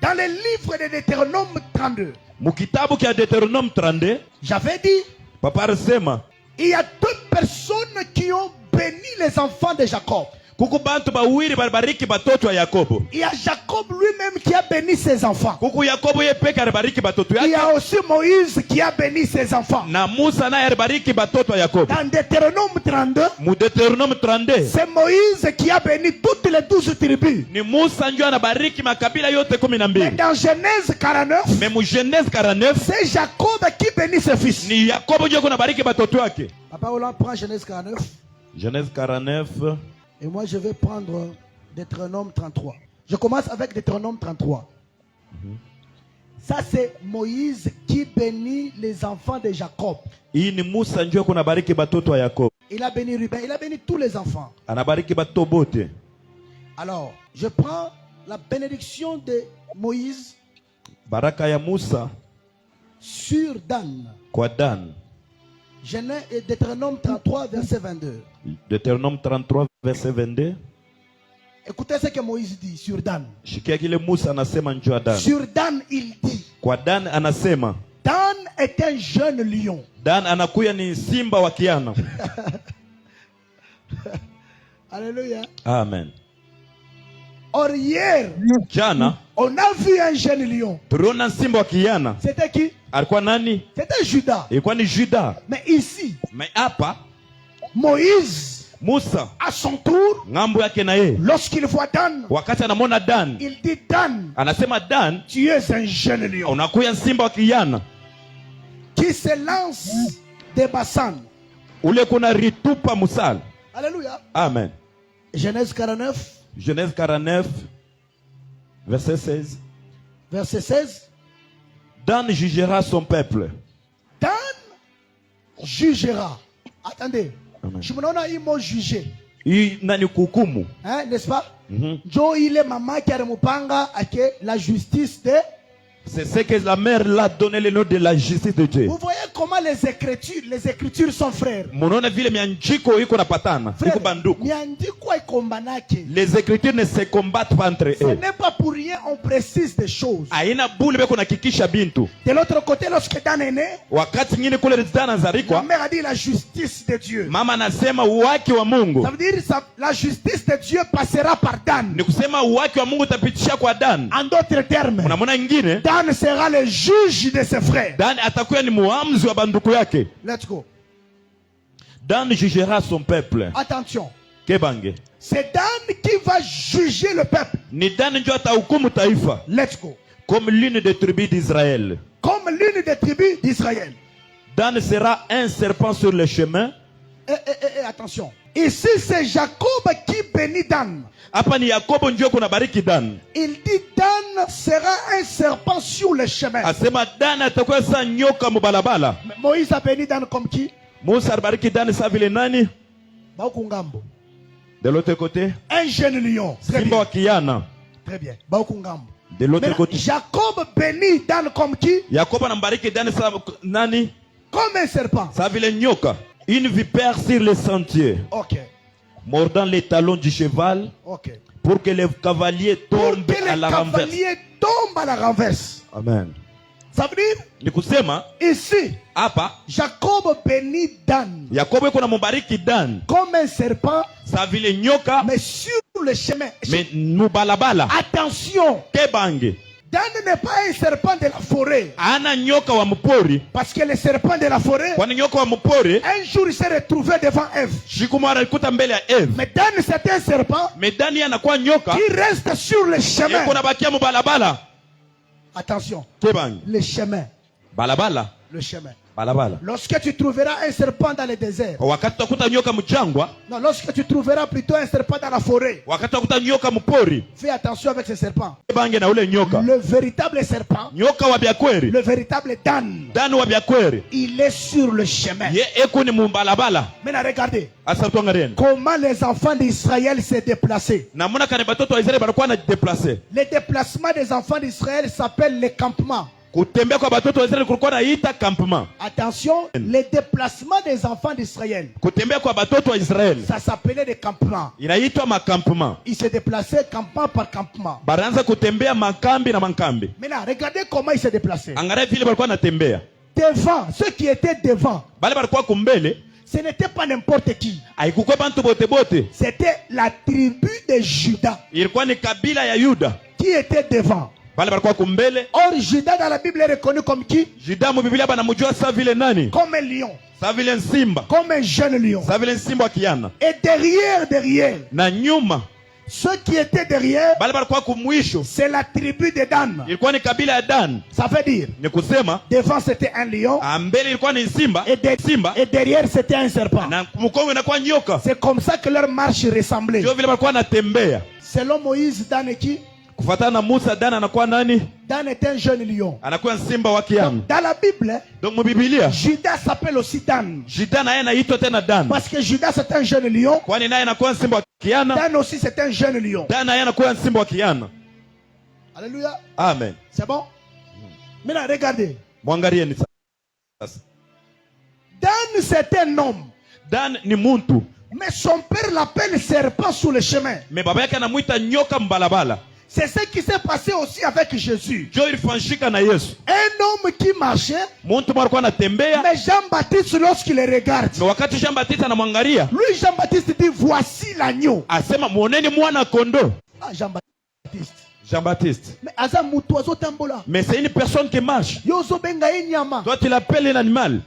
Speaker 1: dans le livre de Deutéronome 32,
Speaker 2: mukitabu kia Deuteronome 32,
Speaker 1: j'avais dit,
Speaker 2: papa alisema
Speaker 1: il y a 2 personnes qui ont béni les enfants de Jacob.
Speaker 2: kuku bantu bawili balibariki batoto ya Yakobo.
Speaker 1: Il y a Jacob lui-même qui a béni ses enfants.
Speaker 2: Kuku Yakobo ye peke alibariki batoto
Speaker 1: Il y
Speaker 2: yake,
Speaker 1: a aussi Moïse qui a béni ses enfants.
Speaker 2: na Musa naye alibariki batoto ya Yakobo.
Speaker 1: Dans Deutéronome 32,
Speaker 2: Mu Deuteronome 32
Speaker 1: c'est Moïse qui a béni toutes les 12 tribus.
Speaker 2: ni Musa ndio anabariki makabila yote
Speaker 1: Mais
Speaker 2: 12.
Speaker 1: dans Genèse 49,
Speaker 2: Mais mu Genèse 49
Speaker 1: c'est Jacob qui bénit ses fils.
Speaker 2: ni Yakobo ndio kunabariki batoto yake.
Speaker 1: Papa Hollande prend Genèse 49
Speaker 2: Genèse 49
Speaker 1: et moi je vais prendre Deutéronome 33. Je commence avec Deutéronome 33. Ça c'est Moïse qui bénit les enfants de Jacob.
Speaker 2: hii ni Musa ndio kunabariki batoto ya Yakobo.
Speaker 1: Il a béni Ruben, il a béni tous les enfants.
Speaker 2: Anabariki batoto bote.
Speaker 1: Alors, je prends la bénédiction de Moïse
Speaker 2: Baraka ya Musa
Speaker 1: sur Dan.
Speaker 2: kwa Dan.
Speaker 1: Genèse et Deutéronome 33, verset 22.
Speaker 2: Deutéronome 33 verset 22.
Speaker 1: Écoutez ce que Moïse dit sur Dan.
Speaker 2: Shikia kile Musa anasema njoo ya Dan.
Speaker 1: Sur Dan, il dit,
Speaker 2: Kwa Dan anasema
Speaker 1: Dan est un jeune lion.
Speaker 2: Dan anakuya ni simba wa kiana.
Speaker 1: Alléluia.
Speaker 2: Amen.
Speaker 1: Or hier,
Speaker 2: Jana
Speaker 1: on a vu un jeune lion.
Speaker 2: tuliona simba wa kiana.
Speaker 1: C'était qui?
Speaker 2: Alikuwa nani?
Speaker 1: C'était Judas.
Speaker 2: Ilikuwa ni Juda.
Speaker 1: Mais ici,
Speaker 2: Mais hapa
Speaker 1: Moïse,
Speaker 2: Musa
Speaker 1: à son tour,
Speaker 2: ngambo yake na yeye,
Speaker 1: lorsqu'il voit Dan,
Speaker 2: wakati anamwona Dan
Speaker 1: il dit, Dan,
Speaker 2: anasema Dan,
Speaker 1: tu es un jeune lion
Speaker 2: unakuya simba wa kiana
Speaker 1: qui se lance des bassans.
Speaker 2: ule kuna ritupa musala.
Speaker 1: Alléluia.
Speaker 2: Amen.
Speaker 1: Genèse 49,
Speaker 2: Genèse 49 verset 16.
Speaker 1: verset 16.
Speaker 2: Dan jugera son peuple.
Speaker 1: Dan jugera. Attendez.
Speaker 2: Amen.
Speaker 1: Je me donne un mot juger.
Speaker 2: Hii nani kuhukumu?
Speaker 1: Hein, n'est-ce pas?
Speaker 2: Mhm.
Speaker 1: Joe il est maman qui a mupanga ake la justice de.
Speaker 2: C'est ce que la mère l'a donné le nom de la justice de Dieu.
Speaker 1: Vous voyez comment les écritures sont frères.
Speaker 2: Munaona vile mianjiko iko napatana, iko banduku.
Speaker 1: Miandiko ikombanake.
Speaker 2: Les écritures ne se combattent pas entre eux.
Speaker 1: Ce n'est pas pour rien on précise des choses.
Speaker 2: Aina bule beko nakikisha bintu.
Speaker 1: De l'autre côté, lorsque Dan est né,
Speaker 2: Wakati nyingine kule Dan
Speaker 1: la
Speaker 2: azarikwa,
Speaker 1: mère a dit la justice de Dieu.
Speaker 2: mama anasema uwaki wa Mungu.
Speaker 1: Ça veut dire la justice de Dieu passera par Dan.
Speaker 2: Ni kusema uwaki wa Mungu utapitisha kwa Dan.
Speaker 1: En d'autres termes,
Speaker 2: Unamwona ingine,
Speaker 1: Dan sera le juge de ses frères.
Speaker 2: Dan atakuwa ni muamuzi wa banduku yake.
Speaker 1: Let's go.
Speaker 2: Dan jugera son peuple.
Speaker 1: Attention.
Speaker 2: Kebange.
Speaker 1: C'est Dan qui va juger le peuple.
Speaker 2: Ni Dan ndio atahukumu taifa.
Speaker 1: Let's go.
Speaker 2: Comme l'une des tribus d'Israël.
Speaker 1: Comme l'une des tribus d'Israël.
Speaker 2: Dan sera un serpent sur le chemin.
Speaker 1: Attention. Ici, c'est Jacob qui bénit Dan.
Speaker 2: Hapa ni Yakobo ndio kuna bariki Dan.
Speaker 1: Il dit Dan sera un serpent sur le chemin.
Speaker 2: Asema Dan atakuwa sa nyoka mubalabala.
Speaker 1: Moïse a béni Dan comme qui?
Speaker 2: Musa alibariki Dan sa vile nani?
Speaker 1: Baokungambo.
Speaker 2: De l'autre côté,
Speaker 1: Un jeune lion. Très
Speaker 2: simba
Speaker 1: bien.
Speaker 2: wa kiana.
Speaker 1: Très bien. Baokungambo.
Speaker 2: De l'autre côté,
Speaker 1: Jacob bénit Dan comme qui?
Speaker 2: Yakobo anambariki Dan sa nani?
Speaker 1: Comme un serpent.
Speaker 2: Sa vile nyoka. Une vipère sur les sentiers,
Speaker 1: Ok.
Speaker 2: mordant les talons du cheval,
Speaker 1: Ok.
Speaker 2: pour que les cavaliers
Speaker 1: Pour
Speaker 2: tombent
Speaker 1: que
Speaker 2: à
Speaker 1: les
Speaker 2: la renverse.
Speaker 1: cavaliers tombent à la renverse.
Speaker 2: Amen.
Speaker 1: Ça veut dire,
Speaker 2: Ni kusema
Speaker 1: ici,
Speaker 2: hapa
Speaker 1: Jacob bénit Dan
Speaker 2: Yakobo yuko nambariki Dan
Speaker 1: comme un serpent,
Speaker 2: sa vile nyoka,
Speaker 1: mais sur le chemin.
Speaker 2: mais mubalabala.
Speaker 1: Attention,
Speaker 2: Kebange
Speaker 1: Dan n'est pas un serpent de la forêt.
Speaker 2: ana nyoka wa mpori,
Speaker 1: Parce que le serpent de la forêt,
Speaker 2: kwani nyoka wa mpori
Speaker 1: un jour il s'est retrouvé devant Ève.
Speaker 2: siku moja alikuta mbele ya Eve.
Speaker 1: Mais Dan c'est un serpent
Speaker 2: Mais Dan anakuwa nyoka
Speaker 1: qui reste sur le chemin.
Speaker 2: yuko nabakia mubalabala.
Speaker 1: Attention,
Speaker 2: Kebange
Speaker 1: le chemin.
Speaker 2: balabala,
Speaker 1: Le chemin.
Speaker 2: balabala.
Speaker 1: Lorsque tu trouveras un serpent dans le désert,
Speaker 2: Wakati utakuta nyoka mjangwa,
Speaker 1: non, lorsque tu trouveras plutôt un serpent dans la forêt,
Speaker 2: wakati utakuta nyoka mpori,
Speaker 1: fais attention avec ce serpent.
Speaker 2: Kebange na ule nyoka,
Speaker 1: Le véritable serpent,
Speaker 2: nyoka wa byakweri,
Speaker 1: le véritable Dan,
Speaker 2: Dan wa byakweri,
Speaker 1: il est sur le chemin.
Speaker 2: ye eko ni mubalabala.
Speaker 1: Maintenant, regardez
Speaker 2: Asa tuangalieni
Speaker 1: comment les enfants d'Israël s'est déplacés.
Speaker 2: namuna kani batoto wa Israeli balikuwa na deplace.
Speaker 1: Le déplacement des enfants d'Israël s'appelle le campement.
Speaker 2: Kutembea kwa batoto wa Israeli kulikuwa naita campement.
Speaker 1: Attention, le déplacement des enfants d'Israël,
Speaker 2: Kutembea kwa batoto wa Israeli
Speaker 1: ça s'appelait des campements.
Speaker 2: inaitwa makampement.
Speaker 1: Ils se déplaçaient campement par campement.
Speaker 2: Baraanza kutembea makambi na makambi.
Speaker 1: Maintenant, regardez comment ils se déplaçaient.
Speaker 2: Angalia vile balikuwa natembea.
Speaker 1: Devant, ceux qui étaient devant,
Speaker 2: Bale balikuwa kumbele,
Speaker 1: ce n'était pas n'importe qui.
Speaker 2: haikukuwa bantu bote bote.
Speaker 1: C'était la tribu de Juda
Speaker 2: Ilikuwa ni kabila ya Yuda.
Speaker 1: qui était devant.
Speaker 2: Bale balikuwa kumbele.
Speaker 1: Or, Juda dans la Bible est reconnu comme qui?
Speaker 2: Juda mu Biblia banamjua sa vile nani?
Speaker 1: Comme un lion,
Speaker 2: Sa vile simba.
Speaker 1: comme un jeune lion.
Speaker 2: Sa vile simba wa kiana.
Speaker 1: Et derrière,
Speaker 2: Na nyuma,
Speaker 1: ceux qui étaient derrière,
Speaker 2: bale balikuwa kumwisho.
Speaker 1: c'est la tribu de Dan.
Speaker 2: Ilikuwa ni kabila ya Dan.
Speaker 1: Ça veut dire,
Speaker 2: Ni kusema
Speaker 1: devant c'était un lion,
Speaker 2: mbele ilikuwa ni simba, simba
Speaker 1: et derrière c'était un serpent.
Speaker 2: na mkongo inakuwa nyoka.
Speaker 1: C'est comme ça que leur marche ressemblait.
Speaker 2: Ndio vile balikuwa natembea.
Speaker 1: Selon Moïse, Dan est qui?
Speaker 2: Kufuatana na Musa, Dan anakuwa nani?
Speaker 1: Dan est un jeune lion.
Speaker 2: Anakuwa simba wa kiana.
Speaker 1: Dans la Bible,
Speaker 2: Donc mu Biblia,
Speaker 1: Judas s'appelle aussi Dan.
Speaker 2: Juda naye anaitwa tena Dan.
Speaker 1: Parce que Judas c'est un jeune lion.
Speaker 2: Kwani naye anakuwa simba wa kiana.
Speaker 1: Dan aussi c'est un jeune lion.
Speaker 2: Dan naye anakuwa simba wa kiana.
Speaker 1: Alléluia.
Speaker 2: Amen.
Speaker 1: C'est bon? Maintenant, regardez.
Speaker 2: Mwangalieni sasa.
Speaker 1: Dan c'est un homme.
Speaker 2: Dan ni muntu.
Speaker 1: Mais son père l'appelle serpent sur le chemin.
Speaker 2: Me baba yake anamuita nyoka mbalabala.
Speaker 1: C'est ce qui s'est passé aussi avec Jésus.
Speaker 2: Jo ilifanyika na Yesu.
Speaker 1: Un homme qui marchait,
Speaker 2: Muntu mwa alikuwa anatembea.
Speaker 1: mais Jean-Baptiste lorsqu'il le regarde,
Speaker 2: Na wakati Jean-Baptiste anamwangalia,
Speaker 1: lui Jean-Baptiste dit voici l'agneau.
Speaker 2: asema muoneni mwana kondoo.
Speaker 1: Ah, Jean-Baptiste.
Speaker 2: Jean-Baptiste.
Speaker 1: Mais aza mutu azo tambola.
Speaker 2: Mais c'est une personne qui marche.
Speaker 1: Yozo benga nyama.
Speaker 2: Toi tu l'appelles un animal.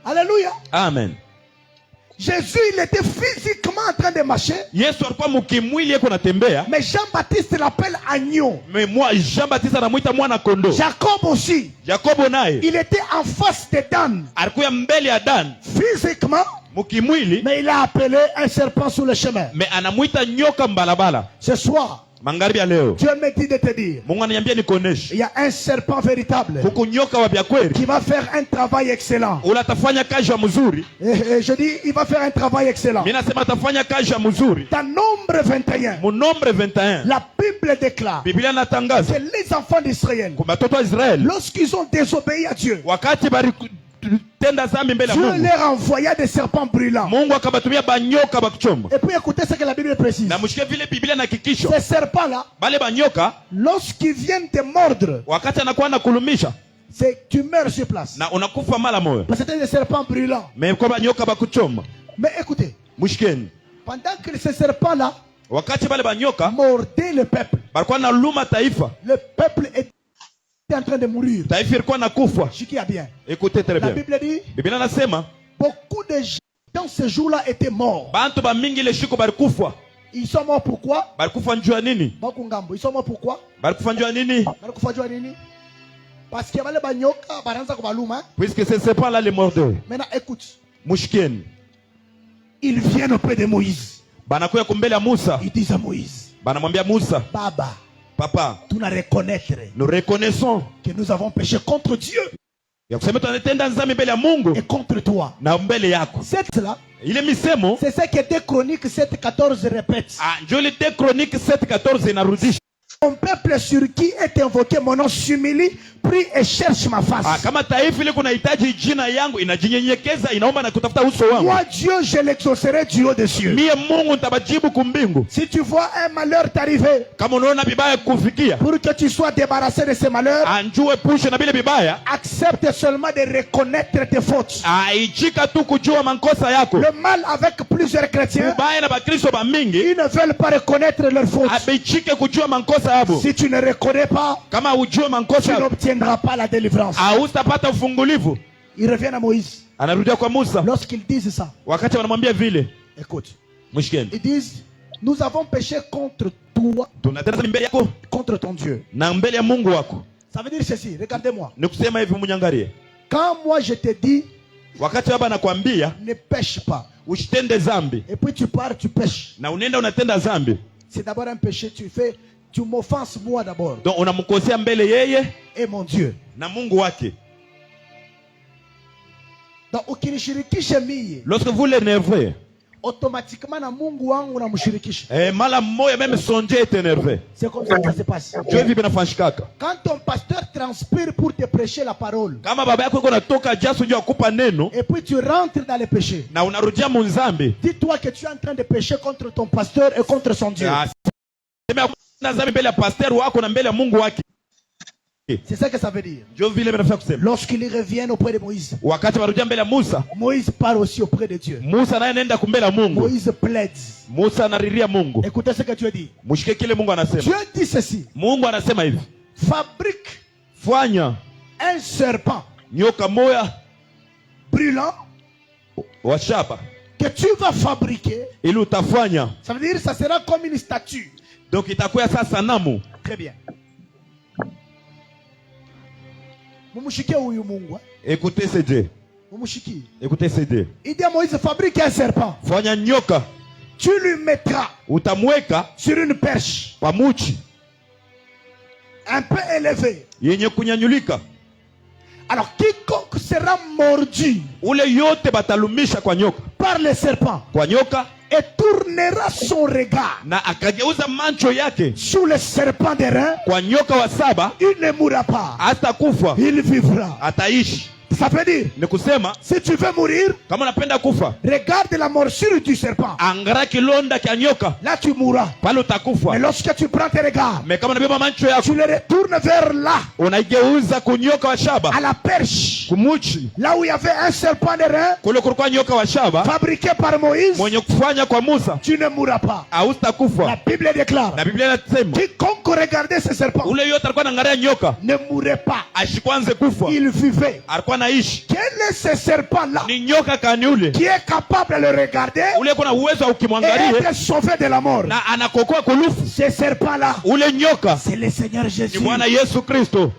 Speaker 1: Alléluia.
Speaker 2: Amen.
Speaker 1: Jésus, il était physiquement en train de marcher.
Speaker 2: Yesu alikuwa mkimwili yeko natembea.
Speaker 1: Mais Jean-Baptiste l'appelle agneau.
Speaker 2: Mais moi Jean-Baptiste anamuita mwana kondoo.
Speaker 1: Jacob aussi.
Speaker 2: Yakobo naye
Speaker 1: Il était en face de Dan.
Speaker 2: alikuwa mbele ya Dan
Speaker 1: Physiquement.
Speaker 2: mkimwili,
Speaker 1: Mais il a appelé un serpent sur le chemin.
Speaker 2: mais anamuita nyoka mbalabala.
Speaker 1: Ce soir,
Speaker 2: Magharibi ya leo.
Speaker 1: Dieu me dit de te dire,
Speaker 2: Mungu ananiambia nikuoneshe.
Speaker 1: il y a un serpent véritable
Speaker 2: Huku nyoka wa vya kweli.
Speaker 1: qui va faire un travail excellent.
Speaker 2: Ula atafanya kazi ya mzuri.
Speaker 1: Et je dis, il va faire un travail excellent.
Speaker 2: Mimi nasema atafanya kazi ya mzuri.
Speaker 1: Dans Nombre 21,
Speaker 2: Mu Nombre 21.
Speaker 1: la Bible déclare
Speaker 2: Biblia inatangaza
Speaker 1: que les enfants d'Israël,
Speaker 2: kwa watoto wa Israeli
Speaker 1: lorsqu'ils ont désobéi à Dieu,
Speaker 2: wakati bali tenda zambi mbele ya
Speaker 1: Dieu
Speaker 2: Mungu,
Speaker 1: leur envoya des serpents brûlants.
Speaker 2: Mungu akabatumia banyoka bakuchoma.
Speaker 1: Et puis écoutez ce que la Bible précise.
Speaker 2: Na mshike vile Biblia inahakikisha
Speaker 1: Ces serpents-là,
Speaker 2: bale banyoka
Speaker 1: lorsqu'ils viennent te mordre,
Speaker 2: wakati anakuwa anakulumisha
Speaker 1: c'est tu meurs sur place.
Speaker 2: na unakufa mara moja.
Speaker 1: Parce que c'était des serpents brûlants.
Speaker 2: Mais kwa banyoka bakuchoma.
Speaker 1: Mais écoutez,
Speaker 2: Mshikeni.
Speaker 1: pendant que ces serpents-là
Speaker 2: Wakati bale banyoka
Speaker 1: mordaient le peuple,
Speaker 2: balikuwa na luma taifa.
Speaker 1: le peuple était en train de mourir.
Speaker 2: Taifa ilikuwa nakufa.
Speaker 1: Je dis bien.
Speaker 2: Écoutez très
Speaker 1: La
Speaker 2: bien.
Speaker 1: Bible dit,
Speaker 2: Biblia nasema
Speaker 1: beaucoup de gens dans ce jour-là étaient morts.
Speaker 2: bantu ba mingi le shiko balikufa.
Speaker 1: Ils sont morts pourquoi?
Speaker 2: Balikufa njua nini?
Speaker 1: Ils sont morts pourquoi?
Speaker 2: Balikufa njua nini?
Speaker 1: Parce que les banyoka baranza kubaluma.
Speaker 2: Puisque c'est pas là les mordeurs.
Speaker 1: Maintenant écoute.
Speaker 2: Mushikeni.
Speaker 1: Ils viennent auprès de Moïse.
Speaker 2: Banakuya kumbele ya Musa.
Speaker 1: Ils disent à Moïse,
Speaker 2: Banamwambia Musa,
Speaker 1: Baba,
Speaker 2: papa,
Speaker 1: tu nous reconnaître
Speaker 2: nous reconnaissons
Speaker 1: que nous avons péché contre Dieu
Speaker 2: ya kusema tunatenda dhambi mbele ya Mungu
Speaker 1: et contre toi.
Speaker 2: na mbele yako.
Speaker 1: C'est cela.
Speaker 2: Ile misemo
Speaker 1: C'est ce que 2 Chroniques 7:14 répète.
Speaker 2: ndio ile 2 Chroniques 7:14 inarudisha.
Speaker 1: Mon peuple sur qui est invoqué mon nom s'humilie, prie et cherche ma face.
Speaker 2: Kama taifa ile kunahitaji jina yangu inajinyenyekeza, inaomba na kutafuta uso wangu.
Speaker 1: Moi Dieu, je l'exaucerai du haut des cieux.
Speaker 2: Mie Mungu nitabajibu kumbingu.
Speaker 1: Si tu vois un malheur t'arriver,
Speaker 2: Kama unaona bibaya kufikia,
Speaker 1: pour que tu sois débarrassé de ces malheurs,
Speaker 2: anjue pushe na bile bibaya,
Speaker 1: accepte seulement de reconnaître tes fautes.
Speaker 2: aichika tu kujua makosa yako.
Speaker 1: Le mal avec plusieurs chrétiens,
Speaker 2: Ubaya na bakristo ba mingi,
Speaker 1: ils ne veulent pas reconnaître leurs fautes.
Speaker 2: abichike kujua makosa yabo.
Speaker 1: Si tu ne reconnais pas,
Speaker 2: Kama ujue
Speaker 1: tu
Speaker 2: makosa,
Speaker 1: n'obtiendras pas la délivrance.
Speaker 2: hautapata ufungulivu.
Speaker 1: Ils reviennent à Moïse.
Speaker 2: Anarudia kwa Musa.
Speaker 1: Lorsqu'ils disent ça,
Speaker 2: Wakati wanamwambia vile,
Speaker 1: écoute,
Speaker 2: mshikeni,
Speaker 1: ils disent, nous avons péché contre toi,
Speaker 2: tunatenda mbele yako
Speaker 1: contre ton Dieu.
Speaker 2: na mbele ya Mungu wako.
Speaker 1: Ça veut dire ceci, regardez-moi.
Speaker 2: Ni kusema hivi, munyangalie.
Speaker 1: Quand moi je te dis,
Speaker 2: Wakati baba anakuambia
Speaker 1: ne pêche pas,
Speaker 2: usitende dhambi
Speaker 1: et puis tu pars, tu pêches,
Speaker 2: na unaenda unatenda dhambi,
Speaker 1: c'est d'abord un péché, tu m'offenses moi d'abord,
Speaker 2: donc unamkosea mbele yeye
Speaker 1: et mon Dieu.
Speaker 2: na Mungu wake.
Speaker 1: Donc ukinishirikisha mie,
Speaker 2: Lorsque vous l'énervez,
Speaker 1: automatiquement na Mungu wangu unamshirikisha.
Speaker 2: mala moya même sonje est énervé.
Speaker 1: C'est comme ça que ça se passe.
Speaker 2: Dieu vipi nafanyikaka.
Speaker 1: Quand ton pasteur transpire pour te prêcher la parole,
Speaker 2: Kama baba yako yuko natoka jasu ndio akupa neno
Speaker 1: et puis tu rentres dans les péchés,
Speaker 2: na unarudia munzambi,
Speaker 1: dis-toi que tu es en train de pécher contre ton pasteur et contre son Dieu.
Speaker 2: sema dhambi mbele ya pastor wako na mbele ya Mungu wake.
Speaker 1: C'est ça que ça veut dire.
Speaker 2: Ndio vile vinafaa kusema.
Speaker 1: Lorsqu'ils reviennent auprès de Moïse,
Speaker 2: Wakati warudia mbele ya Musa,
Speaker 1: Moïse part aussi auprès de Dieu.
Speaker 2: Musa naye anaenda kumbele ya Mungu.
Speaker 1: Moïse plaide.
Speaker 2: Musa anariria Mungu.
Speaker 1: Écoutez ce que Dieu dit.
Speaker 2: Mshike kile Mungu anasema.
Speaker 1: Dieu dit ceci.
Speaker 2: Mungu anasema hivi.
Speaker 1: Fabrique
Speaker 2: Fanya
Speaker 1: un serpent
Speaker 2: nyoka moya
Speaker 1: brûlant
Speaker 2: wa shaba
Speaker 1: que tu vas fabriquer.
Speaker 2: ili utafanya.
Speaker 1: Ça veut dire que ça sera comme une statue.
Speaker 2: Donc itakuwa sasa sanamu.
Speaker 1: Très bien. Mumushike huyu Mungu.
Speaker 2: Écoutez ce Dieu.
Speaker 1: Mumushiki.
Speaker 2: Écoutez ce Dieu.
Speaker 1: Il dit à Moïse, fabrique un serpent.
Speaker 2: Fanya nyoka.
Speaker 1: Tu lui mettras
Speaker 2: Utamweka
Speaker 1: sur une perche
Speaker 2: pamuchi
Speaker 1: un peu élevée.
Speaker 2: yenye kunyanyulika.
Speaker 1: Alors quiconque sera mordu
Speaker 2: Ule yote batalumisha kwa nyoka.
Speaker 1: par le serpent
Speaker 2: Kwa nyoka
Speaker 1: et tournera son regard
Speaker 2: na akageuza macho yake
Speaker 1: sur le serpent des reins,
Speaker 2: kwa nyoka wa saba,
Speaker 1: il ne mourra pas,
Speaker 2: hata kufa,
Speaker 1: il vivra.
Speaker 2: ataishi.
Speaker 1: Ça veut dire,
Speaker 2: Ni kusema
Speaker 1: si tu veux mourir,
Speaker 2: kama unapenda kufa,
Speaker 1: regarde la morsure du serpent.
Speaker 2: angalia kilonda kia nyoka,
Speaker 1: Là tu mourras.
Speaker 2: pale
Speaker 1: Mais
Speaker 2: utakufa.
Speaker 1: lorsque tu prends tes regards,
Speaker 2: Me kama unabeba macho
Speaker 1: tu
Speaker 2: yako
Speaker 1: les retournes vers là,
Speaker 2: unaigeuza kunyoka wa shaba,
Speaker 1: à la perche,
Speaker 2: kumuchi
Speaker 1: là où il y avait un serpent des reins
Speaker 2: kule kulikuwa nyoka wa shaba
Speaker 1: fabriqué par Moïse,
Speaker 2: mwenye kufanya kwa Musa,
Speaker 1: tu ne mourras pas. La
Speaker 2: hautakufa.
Speaker 1: Bible déclare,
Speaker 2: Na Biblia inasema
Speaker 1: quiconque regardait ce serpent
Speaker 2: ule yote alikuwa anaangalia nyoka
Speaker 1: ne mourrait pas,
Speaker 2: ashikwanze kufa,
Speaker 1: il vivait.
Speaker 2: alikuwa anaishi.
Speaker 1: Quel est ce serpent-là
Speaker 2: Ni nyoka kani ule
Speaker 1: qui est capable de le regarder
Speaker 2: ule kuna uwezo wa
Speaker 1: et
Speaker 2: ukimwangalie
Speaker 1: être sauvé de la mort?
Speaker 2: na anakokoa kulufu.
Speaker 1: Ce serpent-là,
Speaker 2: Ule nyoka
Speaker 1: c'est le Seigneur
Speaker 2: ni
Speaker 1: Jésus.
Speaker 2: Bwana Yesu Kristo.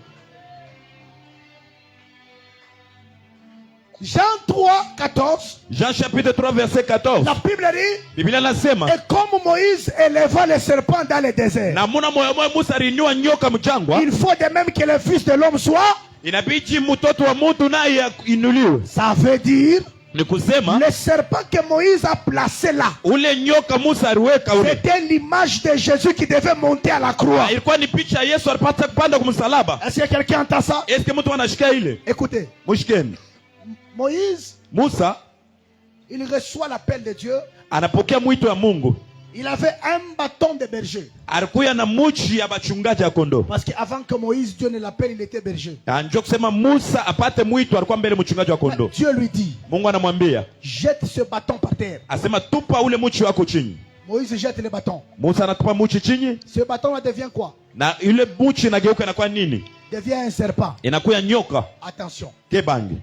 Speaker 1: Jean 3, 14.
Speaker 2: Jean chapitre 3 verset 14.
Speaker 1: La Bible dit,
Speaker 2: Biblia nasema,
Speaker 1: et comme Moïse éleva le serpent dans le désert,
Speaker 2: namuna moyo moyo Musa aliinua nyoka mjangwa,
Speaker 1: il faut de même que le fils de l'homme soit.
Speaker 2: inabidi mtoto wa mtu naye inuliwe.
Speaker 1: Ça veut dire,
Speaker 2: Ni kusema
Speaker 1: le serpent que Moïse a placé là,
Speaker 2: ule nyoka Musa aliweka ule,
Speaker 1: c'était l'image de Jésus qui devait monter à la croix.
Speaker 2: ilikuwa ni picha Yesu alipata kupanda kumsalaba.
Speaker 1: Est-ce que quelqu'un entend ça?
Speaker 2: Est-ce que mtu anashika ile?
Speaker 1: Écoutez,
Speaker 2: Mushikeni.
Speaker 1: Moïse,
Speaker 2: Musa
Speaker 1: il reçoit l'appel de Dieu.
Speaker 2: anapokea mwito wa Mungu.
Speaker 1: Il avait un bâton de berger.
Speaker 2: Alikuwa na muchi ya bachungaji ya kondoo.
Speaker 1: Parce qu'avant que Moïse, Dieu ne l'appelle, il était berger.
Speaker 2: Anjo kusema Musa apate mwito alikuwa mbele mchungaji wa kondoo.
Speaker 1: Dieu lui dit,
Speaker 2: Mungu anamwambia,
Speaker 1: jette ce bâton par terre.
Speaker 2: asema tupa ule muchi wako chini.
Speaker 1: Moïse jette le bâton.
Speaker 2: Musa anatupa muchi chini,
Speaker 1: Ce bâton là devient quoi?
Speaker 2: na ile muchi inageuka inakuwa nini?
Speaker 1: Devient un serpent.
Speaker 2: Inakuwa nyoka.
Speaker 1: Attention.
Speaker 2: Kebangi.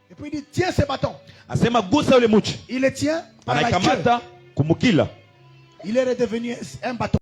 Speaker 1: Et puis il dit, tiens ce bâton.
Speaker 2: Asema gusa ule muchi.
Speaker 1: Il le tient par la queue.
Speaker 2: Anaikamata kumukila.
Speaker 1: Il est redevenu un bâton.